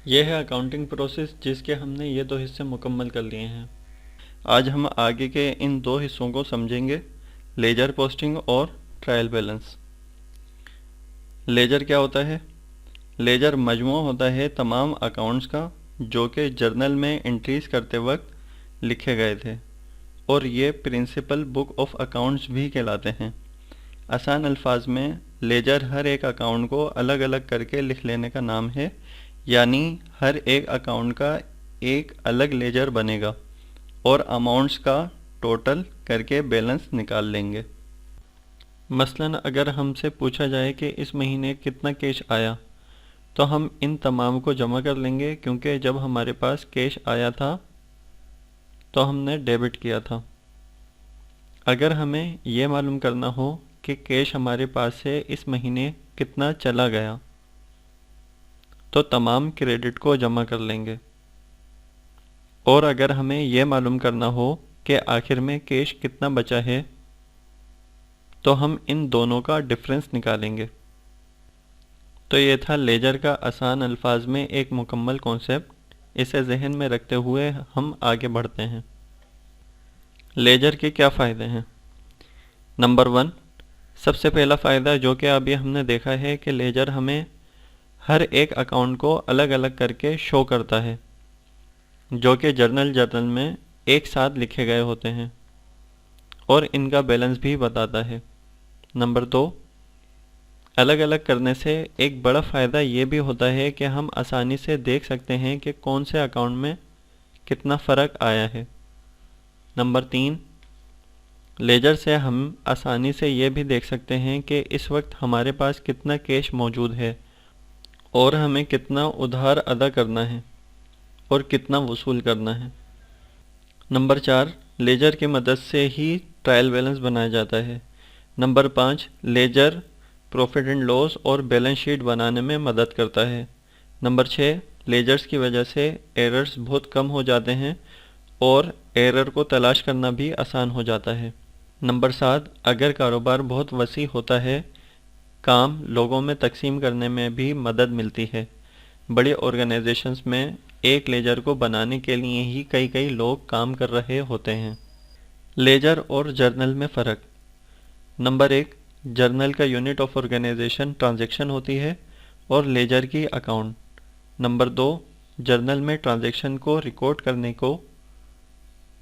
यह है accounting process जिसके हमने ये दो हिस्से मुकम्मल कर लिए हैं। आज हम आगे के इन दो हिस्सों को समझेंगे, लेजर पोस्टिंग और ट्रायल बैलेंस। लेजर क्या होता है? लेजर मजमू होता है तमाम अकाउंट्स का जो कि जर्नल में एंट्रीज करते वक्त लिखे गए थे, और ये प्रिंसिपल बुक ऑफ अकाउंट्स भी कहलाते हैं। आसान अल्फाज में लेजर हर एक अकाउंट को अलग अलग करके लिख लेने का नाम है, यानी हर एक अकाउंट का एक अलग लेजर बनेगा और अमाउंट्स का टोटल करके बैलेंस निकाल लेंगे। मसलन अगर हमसे पूछा जाए कि इस महीने कितना कैश आया, तो हम इन तमाम को जमा कर लेंगे, क्योंकि जब हमारे पास कैश आया था तो हमने डेबिट किया था। अगर हमें ये मालूम करना हो कि कैश हमारे पास से इस महीने कितना चला गया, तो तमाम क्रेडिट को जमा कर लेंगे। और अगर हमें यह मालूम करना हो कि आखिर में कैश कितना बचा है, तो हम इन दोनों का डिफरेंस निकालेंगे। तो ये था लेजर का आसान अल्फाज में एक मुकम्मल कॉन्सेप्ट। इसे जहन में रखते हुए हम आगे बढ़ते हैं। लेजर के क्या फ़ायदे हैं? नंबर 1, सबसे पहला फ़ायदा जो कि अभी हमने देखा है कि लेजर हमें हर एक अकाउंट को अलग अलग करके शो करता है, जो कि जर्नल में एक साथ लिखे गए होते हैं, और इनका बैलेंस भी बताता है। नंबर 2, अलग अलग करने से एक बड़ा फ़ायदा ये भी होता है कि हम आसानी से देख सकते हैं कि कौन से अकाउंट में कितना फ़र्क आया है। नंबर 3, लेजर से हम आसानी से ये भी देख सकते हैं कि इस वक्त हमारे पास कितना कैश मौजूद है और हमें कितना उधार अदा करना है और कितना वसूल करना है। नंबर 4, लेजर की मदद से ही ट्रायल बैलेंस बनाया जाता है। Number 5, ledger profit and loss और बैलेंस शीट बनाने में मदद करता है। नंबर 6, लेजर्स की वजह से एरर्स बहुत कम हो जाते हैं और एरर को तलाश करना भी आसान हो जाता है। नंबर 7, अगर कारोबार बहुत वसी होता है, काम लोगों में तकसीम करने में भी मदद मिलती है। बड़ी ऑर्गेनाइजेशंस में एक लेजर को बनाने के लिए ही कई कई लोग काम कर रहे होते हैं। लेजर और जर्नल में फ़र्क। नंबर 1, जर्नल का यूनिट ऑफ ऑर्गेनाइजेशन ट्रांजैक्शन होती है और लेजर की अकाउंट। नंबर 2, जर्नल में ट्रांजैक्शन को रिकॉर्ड करने को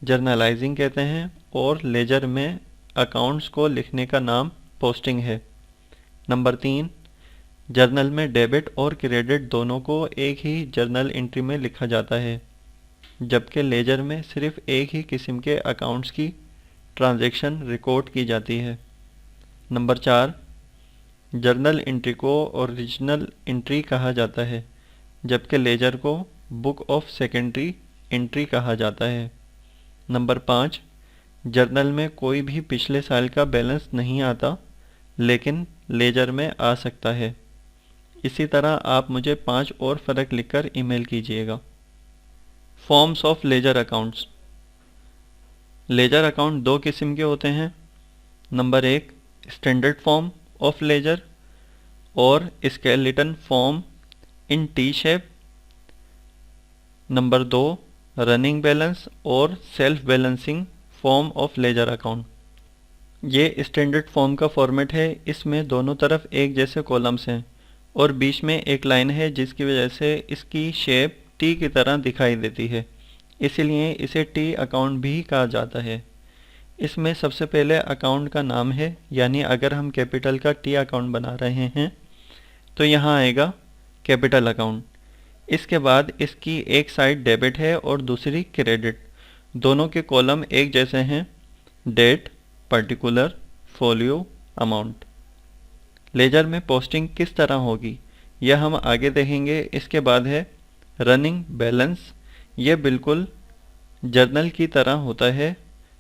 जर्नलाइजिंग कहते हैं और लेजर में अकाउंट्स को लिखने का नाम पोस्टिंग है। नंबर 3, जर्नल में डेबिट और क्रेडिट दोनों को एक ही जर्नल एंट्री में लिखा जाता है, जबकि लेजर में सिर्फ एक ही किस्म के अकाउंट्स की ट्रांजैक्शन रिकॉर्ड की जाती है। नंबर 4, जर्नल एंट्री को ओरिजिनल एंट्री कहा जाता है, जबकि लेजर को बुक ऑफ सेकेंडरी एंट्री कहा जाता है। नंबर 5, जर्नल में कोई भी पिछले साल का बैलेंस नहीं आता, लेकिन लेजर में आ सकता है। इसी तरह आप मुझे 5 और फ़र्क लिखकर ईमेल कीजिएगा। Forms of ledger accounts. Ledger account दो किस्म के होते हैं। Number 1, standard form of ledger और skeleton form in T shape. Number 2, running balance और self balancing form of ledger account. ये स्टैंडर्ड फॉर्म का फॉर्मेट है। इसमें दोनों तरफ एक जैसे कॉलम्स हैं और बीच में एक लाइन है, जिसकी वजह से इसकी शेप टी की तरह दिखाई देती है, इसीलिए इसे टी अकाउंट भी कहा जाता है। इसमें सबसे पहले अकाउंट का नाम है, यानी अगर हम कैपिटल का टी अकाउंट बना रहे हैं तो यहाँ आएगा कैपिटल अकाउंट। इसके बाद इसकी एक साइड डेबिट है और दूसरी क्रेडिट। दोनों के कॉलम एक जैसे हैं, date, particular, folio, amount. Ledger में पोस्टिंग किस तरह होगी यह हम आगे देखेंगे। इसके बाद है रनिंग बैलेंस। यह बिल्कुल जर्नल की तरह होता है,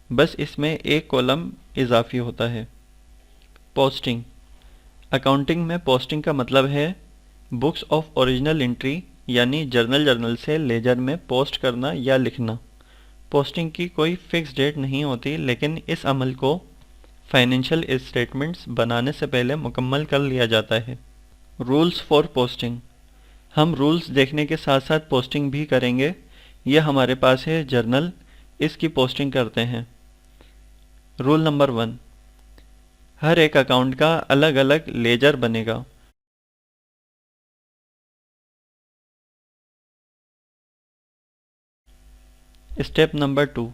बस इसमें एक कॉलम इजाफी होता है। पोस्टिंग। अकाउंटिंग में पोस्टिंग का मतलब है बुक्स ऑफ ओरिजिनल एंट्री, यानी जर्नल से लेजर में पोस्ट करना या लिखना। पोस्टिंग की कोई फिक्स डेट नहीं होती, लेकिन इस अमल को फाइनेंशियल स्टेटमेंट्स बनाने से पहले मुकम्मल कर लिया जाता है। Rules for posting. हम रूल्स देखने के साथ साथ पोस्टिंग भी करेंगे। ये हमारे पास है जर्नल, इसकी पोस्टिंग करते हैं। रूल नंबर 1, हर एक अकाउंट का अलग अलग लेजर बनेगा। स्टेप नंबर 2,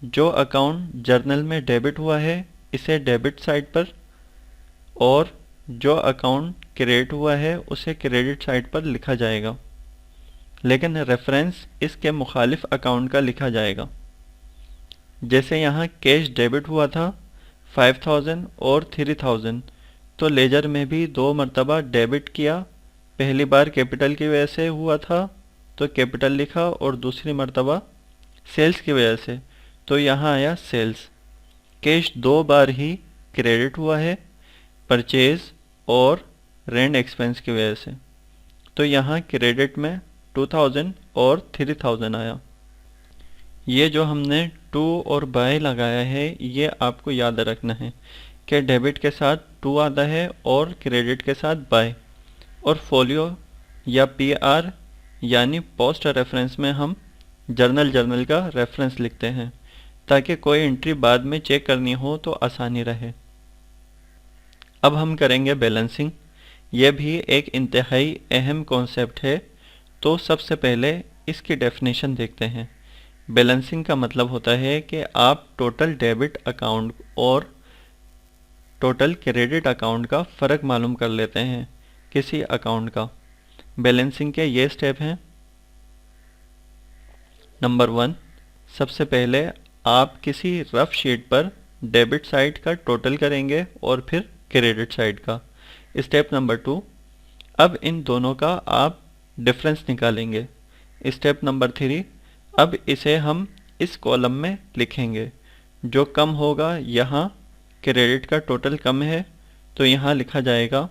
जो अकाउंट जर्नल में डेबिट हुआ है इसे डेबिट साइड पर, और जो अकाउंट क्रेडिट हुआ है उसे क्रेडिट साइड पर लिखा जाएगा, लेकिन रेफरेंस इसके मुखालिफ अकाउंट का लिखा जाएगा। जैसे यहाँ कैश डेबिट हुआ था 5000 और 3000, तो लेजर में भी 2 मरतबा डेबिट किया। पहली बार कैपिटल की वजह से हुआ था तो कैपिटल लिखा, और दूसरी मरतबा सेल्स की वजह से, तो यहाँ आया सेल्स। कैश 2 बार ही क्रेडिट हुआ है, परचेज और रेंट एक्सपेंस की वजह से, तो यहाँ क्रेडिट में 2000 और 3000 आया। ये जो हमने टू और बाय लगाया है ये आपको याद रखना है कि डेबिट के साथ टू आता है और क्रेडिट के साथ बाय। और फोलियो या पीआर यानी पोस्ट रेफरेंस में हम जर्नल का रेफरेंस लिखते हैं ताकि कोई एंट्री बाद में चेक करनी हो तो आसानी रहे। अब हम करेंगे बैलेंसिंग। यह भी एक इंतहाई अहम कॉन्सेप्ट है, तो सबसे पहले इसकी डेफिनेशन देखते हैं। बैलेंसिंग का मतलब होता है कि आप टोटल डेबिट अकाउंट और टोटल क्रेडिट अकाउंट का फ़र्क मालूम कर लेते हैं किसी अकाउंट का। बैलेंसिंग के ये स्टेप हैं। नंबर 1, सबसे पहले आप किसी रफ शीट पर डेबिट साइड का टोटल करेंगे और फिर क्रेडिट साइड का। स्टेप नंबर 2, अब इन दोनों का आप डिफरेंस निकालेंगे। स्टेप नंबर 3, अब इसे हम इस कॉलम में लिखेंगे। जो कम होगा, यहाँ क्रेडिट का टोटल कम है तो यहाँ लिखा जाएगा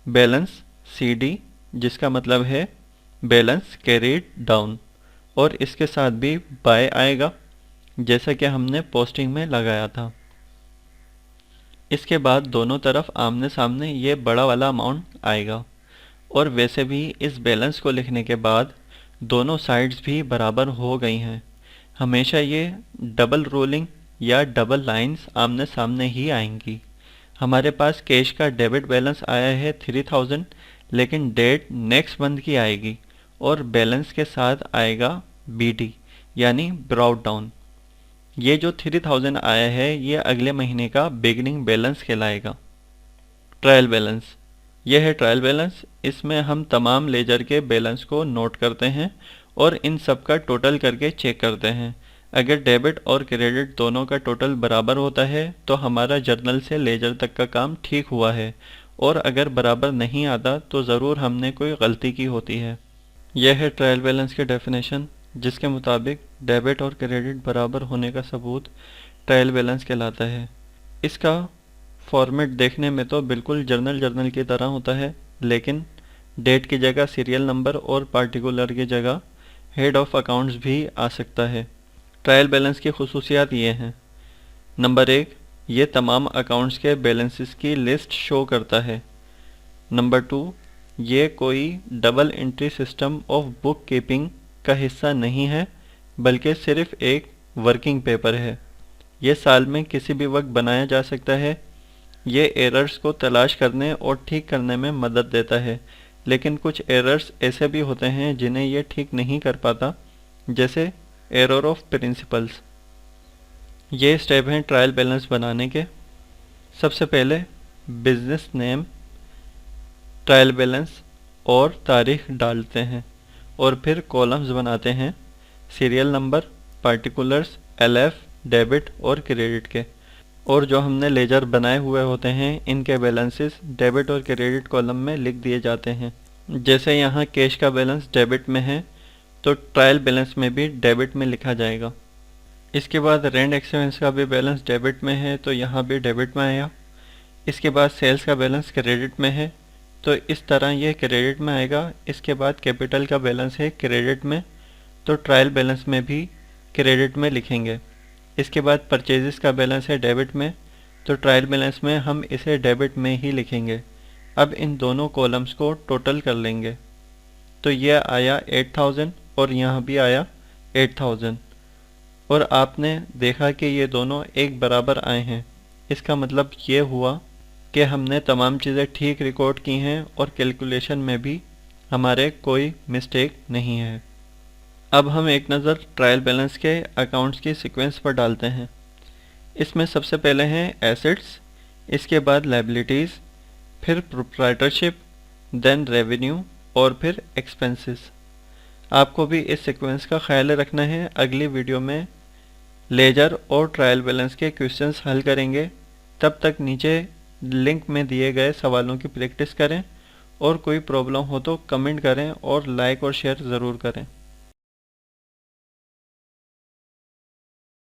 बैलेंस CD, जिसका मतलब है बैलेंस कैरीड डाउन, और इसके साथ भी बाय आएगा जैसा कि हमने पोस्टिंग में लगाया था। इसके बाद दोनों तरफ आमने सामने ये बड़ा वाला अमाउंट आएगा। और वैसे भी इस बैलेंस को लिखने के बाद दोनों साइड्स भी बराबर हो गई हैं। हमेशा ये डबल रोलिंग या डबल लाइंस आमने सामने ही आएंगी। हमारे पास कैश का डेबिट बैलेंस आया है 3000, लेकिन डेट नेक्स्ट मंथ की आएगी और बैलेंस के साथ आएगा BD यानी ब्रॉट डाउन। ये जो 3000 आया है ये अगले महीने का बिगिनिंग बैलेंस कहलाएगा। ट्रायल बैलेंस, यह है ट्रायल बैलेंस। इसमें हम तमाम लेजर के बैलेंस को नोट करते हैं और इन सब का टोटल करके चेक करते हैं। अगर डेबिट और क्रेडिट दोनों का टोटल बराबर होता है तो हमारा जर्नल से लेजर तक का काम ठीक हुआ है, और अगर बराबर नहीं आता तो ज़रूर हमने कोई गलती की होती है। यह है ट्रायल बैलेंस की डेफिनेशन, जिसके मुताबिक डेबिट और क्रेडिट बराबर होने का सबूत ट्रायल बैलेंस कहलाता है। इसका फॉर्मेट देखने में तो बिल्कुल जर्नल की तरह होता है, लेकिन डेट की जगह सीरियल नंबर और पार्टिकुलर की जगह हेड ऑफ अकाउंट्स भी आ सकता है। ट्रायल बैलेंस की खुसूसियात ये हैं। नंबर 1, ये तमाम अकाउंट्स के बैलेंसेस की लिस्ट शो करता है। नंबर 2, ये कोई double entry system of book keeping का हिस्सा नहीं है, बल्कि सिर्फ एक वर्किंग पेपर है। ये साल में किसी भी वक्त बनाया जा सकता है। ये एरर्स को तलाश करने और ठीक करने में मदद देता है, लेकिन कुछ एरर्स ऐसे भी होते हैं जिन्हें ये ठीक नहीं कर पाता, जैसे एरर ऑफ प्रिंसिपल्स। ये स्टेप हैं ट्रायल बैलेंस बनाने के। सबसे पहले बिजनेस नेम, ट्रायल बैलेंस और तारीख डालते हैं, और फिर कॉलम्स बनाते हैं serial number, particulars, LF, debit और क्रेडिट के। और जो हमने लेजर बनाए हुए होते हैं इनके बैलेंसेस डेबिट और क्रेडिट कॉलम में लिख दिए जाते हैं। जैसे यहाँ कैश का बैलेंस डेबिट में है तो ट्रायल बैलेंस में भी डेबिट में लिखा जाएगा। इसके बाद रेंट एक्सपेंस का भी बैलेंस डेबिट में है तो यहाँ भी डेबिट में आया। इसके बाद सेल्स का बैलेंस क्रेडिट में है तो इस तरह ये क्रेडिट में आएगा। इसके बाद कैपिटल का बैलेंस है क्रेडिट में, तो ट्रायल बैलेंस में भी क्रेडिट में लिखेंगे। इसके बाद परचेजेस का बैलेंस है डेबिट में, तो ट्रायल बैलेंस में हम इसे डेबिट में ही लिखेंगे। अब इन दोनों कॉलम्स को टोटल कर लेंगे। तो ये आया 8000 और यहाँ भी आया 8000 और आपने देखा कि ये दोनों एक बराबर आए हैं। इसका मतलब ये हुआ कि हमने तमाम चीज़ें ठीक रिकॉर्ड की हैं और कैलकुलेशन में भी हमारे कोई मिस्टेक नहीं है। अब हम एक नज़र ट्रायल बैलेंस के अकाउंट्स की सीक्वेंस पर डालते हैं। इसमें सबसे पहले हैं एसेट्स, इसके बाद लायबिलिटीज़, फिर प्रोप्राइटरशिप, देन रेवेन्यू और फिर एक्सपेंसेस। आपको भी इस सीक्वेंस का ख्याल रखना है। अगली वीडियो में लेजर और ट्रायल बैलेंस के क्वेश्चंस हल करेंगे। तब तक नीचे लिंक में दिए गए सवालों की प्रैक्टिस करें और कोई प्रॉब्लम हो तो कमेंट करें और लाइक और शेयर ज़रूर करें।